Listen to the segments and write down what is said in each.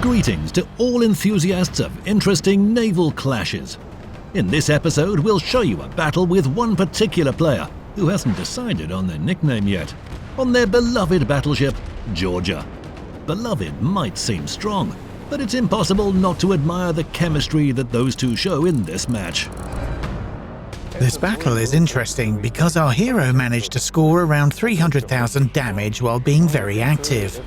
Greetings to all enthusiasts of interesting naval clashes. In this episode, we'll show you a battle with one particular player who hasn't decided on their nickname yet, on their beloved battleship, Georgia. Beloved might seem strong, but it's impossible not to admire the chemistry that those two show in this match. This battle is interesting because our hero managed to score around 300,000 damage while being very active.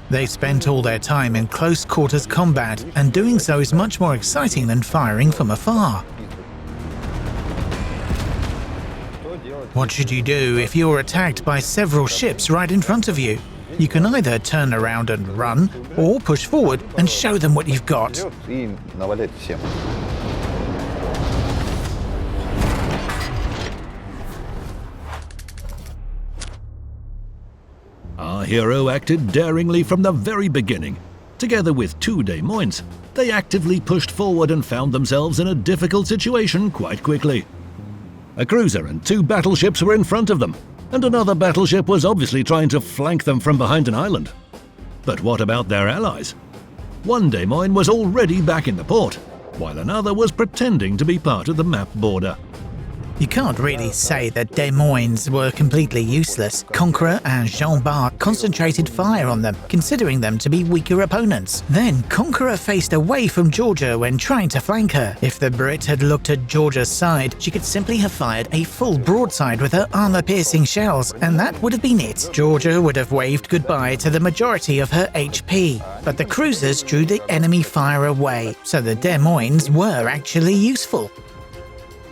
They spent all their time in close quarters combat, and doing so is much more exciting than firing from afar. What should you do if you're attacked by several ships right in front of you? You can either turn around and run, or push forward and show them what you've got. Our hero acted daringly from the very beginning. Together with 2 Des Moines, they actively pushed forward and found themselves in a difficult situation quite quickly. A cruiser and 2 battleships were in front of them, and another battleship was obviously trying to flank them from behind an island. But what about their allies? One Des Moines was already back in the port, while another was pretending to be part of the map border. You can't really say that Des Moines were completely useless. Conqueror and Jean Bart concentrated fire on them, considering them to be weaker opponents. Then Conqueror faced away from Georgia when trying to flank her. If the Brit had looked at Georgia's side, she could simply have fired a full broadside with her armor-piercing shells, and that would have been it. Georgia would have waved goodbye to the majority of her HP, but the cruisers drew the enemy fire away, so the Des Moines were actually useful.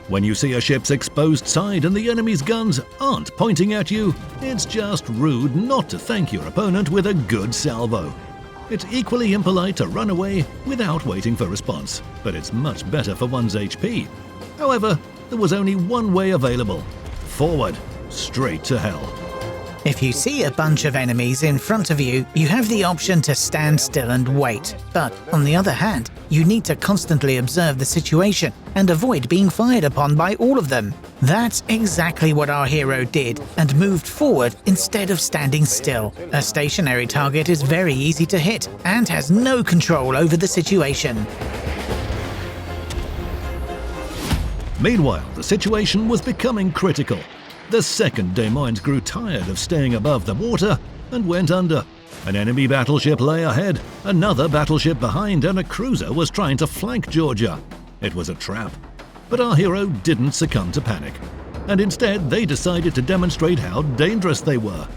When you see a ship's exposed side and the enemy's guns aren't pointing at you, it's just rude not to thank your opponent with a good salvo. It's equally impolite to run away without waiting for response, but it's much better for one's HP. However, there was only one way available: forward, straight to hell. If you see a bunch of enemies in front of you, you have the option to stand still and wait. But on the other hand, you need to constantly observe the situation and avoid being fired upon by all of them. That's exactly what our hero did, and moved forward instead of standing still. A stationary target is very easy to hit and has no control over the situation. Meanwhile, the situation was becoming critical. The second Des Moines grew tired of staying above the water and went under. An enemy battleship lay ahead, another battleship behind, and a cruiser was trying to flank Georgia. It was a trap. But our hero didn't succumb to panic, and instead they decided to demonstrate how dangerous they were.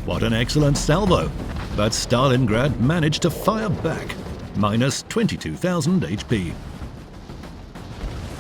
What an excellent salvo! But Stalingrad managed to fire back, minus 22,000 HP.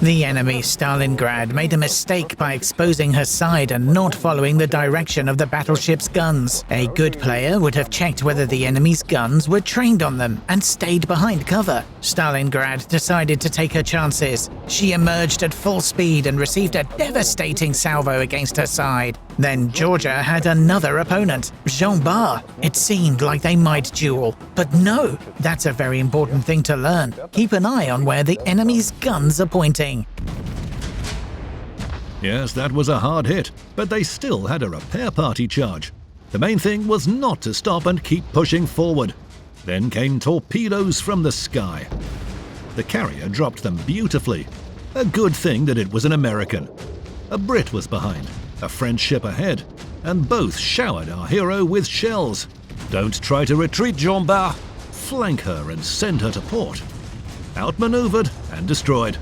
The enemy Stalingrad made a mistake by exposing her side and not following the direction of the battleship's guns. A good player would have checked whether the enemy's guns were trained on them and stayed behind cover. Stalingrad decided to take her chances. She emerged at full speed and received a devastating salvo against her side. Then Georgia had another opponent, Jean Bart. It seemed like they might duel, but no, that's a very important thing to learn. Keep an eye on where the enemy's guns are pointing. Yes, that was a hard hit, but they still had a repair party charge. The main thing was not to stop and keep pushing forward. Then came torpedoes from the sky. The carrier dropped them beautifully. A good thing that it was an American. A Brit was behind, a French ship ahead, and both showered our hero with shells. Don't try to retreat, Jean Bart. Flank her and send her to port. Outmaneuvered and destroyed.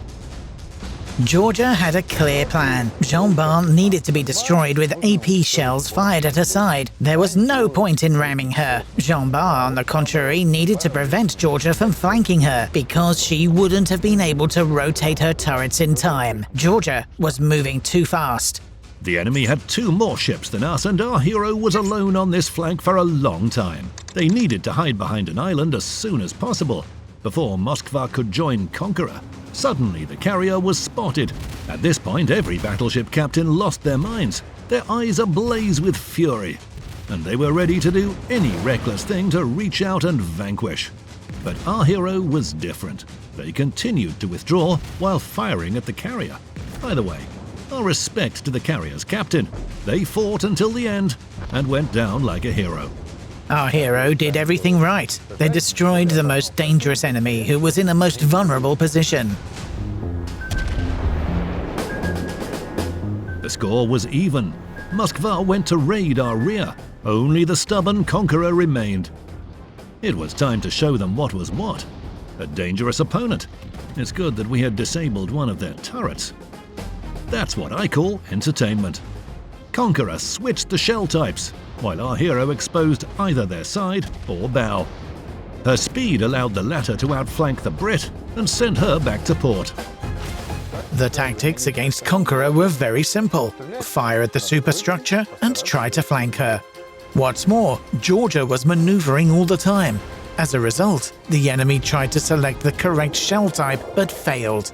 Georgia had a clear plan. Jean Bart needed to be destroyed with AP shells fired at her side. There was no point in ramming her. Jean Bart, on the contrary, needed to prevent Georgia from flanking her because she wouldn't have been able to rotate her turrets in time. Georgia was moving too fast. The enemy had 2 more ships than us, and our hero was alone on this flank for a long time. They needed to hide behind an island as soon as possible, before Moskva could join Conqueror. Suddenly, the carrier was spotted. At this point, every battleship captain lost their minds, their eyes ablaze with fury, and they were ready to do any reckless thing to reach out and vanquish. But our hero was different. They continued to withdraw while firing at the carrier. By the way, our respect to the carrier's captain. They fought until the end and went down like a hero. Our hero did everything right. They destroyed the most dangerous enemy who was in a most vulnerable position. The score was even. Moskva went to raid our rear. Only the stubborn conqueror remained. It was time to show them what was what. A dangerous opponent. It's good that we had disabled one of their turrets. That's what I call entertainment. Conqueror switched the shell types, while our hero exposed either their side or bow. Her speed allowed the latter to outflank the Brit and send her back to port. The tactics against Conqueror were very simple. Fire at the superstructure and try to flank her. What's more, Georgia was maneuvering all the time. As a result, the enemy tried to select the correct shell type but failed.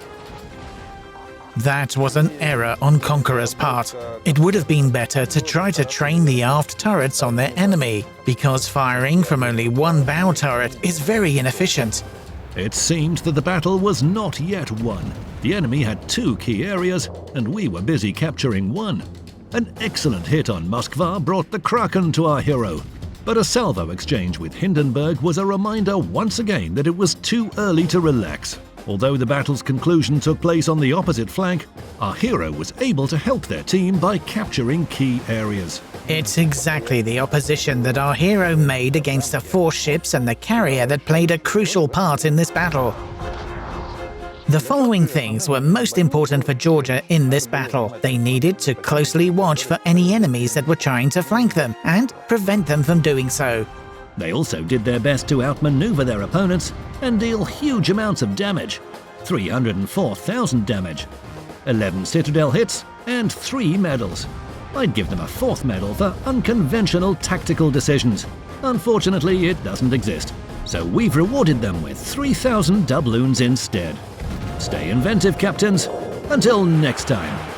That was an error on Conqueror's part. It would have been better to try to train the aft turrets on their enemy, because firing from only one bow turret is very inefficient. It seemed that the battle was not yet won. The enemy had two key areas, and we were busy capturing one. An excellent hit on Moskva brought the Kraken to our hero. But a salvo exchange with Hindenburg was a reminder once again that it was too early to relax. Although the battle's conclusion took place on the opposite flank, our hero was able to help their team by capturing key areas. It's exactly the opposition that our hero made against the 4 ships and the carrier that played a crucial part in this battle. The following things were most important for Georgia in this battle. They needed to closely watch for any enemies that were trying to flank them and prevent them from doing so. They also did their best to outmaneuver their opponents and deal huge amounts of damage. 304,000 damage, 11 citadel hits, and 3 medals. I'd give them a 4th medal for unconventional tactical decisions. Unfortunately, it doesn't exist, so we've rewarded them with 3,000 doubloons instead. Stay inventive, captains. Until next time.